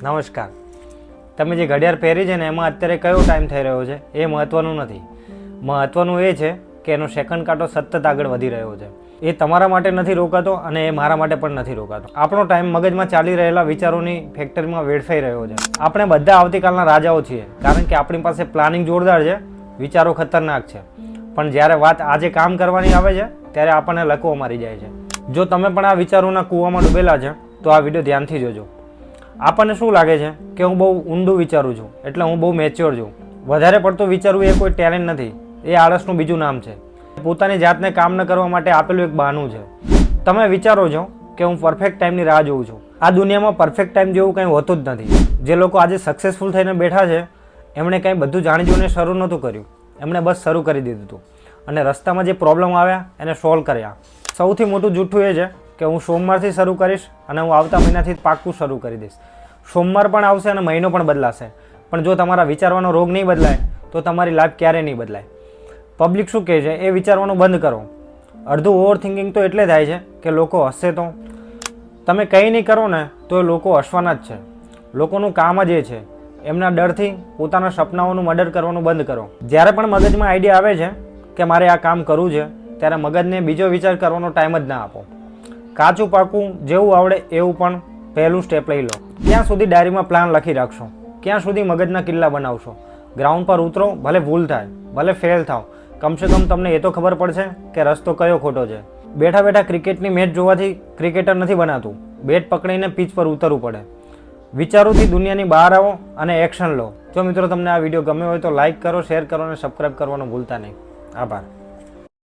નમસ્કાર. તમે જે ઘડિયાળ પહેરી છે ને એમાં અત્યારે કયો ટાઈમ થઈ રહ્યો છે એ મહત્ત્વનું નથી. મહત્ત્વનું એ છે કે એનો સેકન્ડ કાંટો સતત આગળ વધી રહ્યો છે. એ તમારા માટે નથી રોકાતો અને એ મારા માટે પણ નથી રોકાતો. આપણો ટાઈમ મગજમાં ચાલી રહેલા વિચારોની ફેક્ટરીમાં વેડફાઈ રહ્યો છે. આપણે બધા આવતીકાલના રાજાઓ છીએ, કારણ કે આપણી પાસે પ્લાનિંગ જોરદાર છે, વિચારો ખતરનાક છે, પણ જ્યારે વાત આજે કામ કરવાની આવે છે ત્યારે આપણને લકવો મારી જાય છે. જો તમે પણ આ વિચારોના કૂવામાં ડૂબેલા છે તો આ વિડીયો ધ્યાનથી જોજો. આપણને શું લાગે છે કે હું બહુ ઊંડું વિચારું છું, એટલે હું બહુ મેચ્યોર છું. વધારે પડતું વિચારવું એ કોઈ ટેલેન્ટ નથી, એ આળસનું બીજું નામ છે. પોતાની જાતને કામ ન કરવા માટે આપેલું એક બહાનું છે. તમે વિચારો છો કે હું પરફેક્ટ ટાઈમની રાહ જોઉં છું. આ દુનિયામાં પરફેક્ટ ટાઈમ જેવું કંઈ હોતું જ નથી. જે લોકો આજે સક્સેસફુલ થઈને બેઠા છે એમણે કંઈ બધું જાણી જોઈને શરૂ નહોતું કર્યું, એમણે બસ શરૂ કરી દીધું હતું અને રસ્તામાં જે પ્રોબ્લેમ આવ્યા એને સોલ્વ કર્યા. સૌથી મોટું જૂઠું એ છે કે હું સોમવારથી શરૂ કરીશ અને હું આવતા મહિનાથી પાક્કું શરૂ કરી દઈશ. સોમવાર પણ આવશે અને મહિનો પણ બદલાશે, પણ જો તમારા વિચારવાનો રોગ નહીં બદલાય તો તમારી લાઈફ ક્યારેય નહીં બદલાય. પબ્લિક શું કહે છે એ વિચારવાનું બંધ કરો. અડધું ઓવર થિંકિંગ તો એટલે થાય છે કે લોકો હસશે તો. તમે કંઈ નહીં કરો ને તો એ લોકો હસવાના જ છે. લોકોનું કામ જ એ છે. એમના ડરથી પોતાના સપનાઓનું મર્ડર કરવાનું બંધ કરો. જ્યારે પણ મગજમાં આઈડિયા આવે છે કે મારે આ કામ કરવું છે, ત્યારે મગજને બીજો વિચાર કરવાનો ટાઈમ જ ના આપો. કાચું પાકું જેવું આવડે એવું પણ પહેલું સ્ટેપ લઈ લો. ક્યાં સુધી ડાયરીમાં પ્લાન લખી રાખશો? ક્યાં સુધી મગજના કિલ્લા બનાવશો? ગ્રાઉન્ડ પર ઉતરો, ભલે ભૂલ થાય, ભલે ફેલ થાવ, કમસે કમ તમને એ તો ખબર પડશે કે રસ્તો કયો ખોટો છે. બેઠા બેઠા ક્રિકેટની મેચ જોવાથી ક્રિકેટર નથી બનાતું. બેટ પકડીને પીચ પર ઉતરવું પડે. વિચારોથી દુનિયાની બહાર આવો અને એક્શન લો. જો મિત્રો તમને આ વિડીયો ગમ્યો હોય તો લાઇક કરો, શેર કરો અને સબસ્ક્રાઈબ કરવાનું ભૂલતા નહીં. આભાર.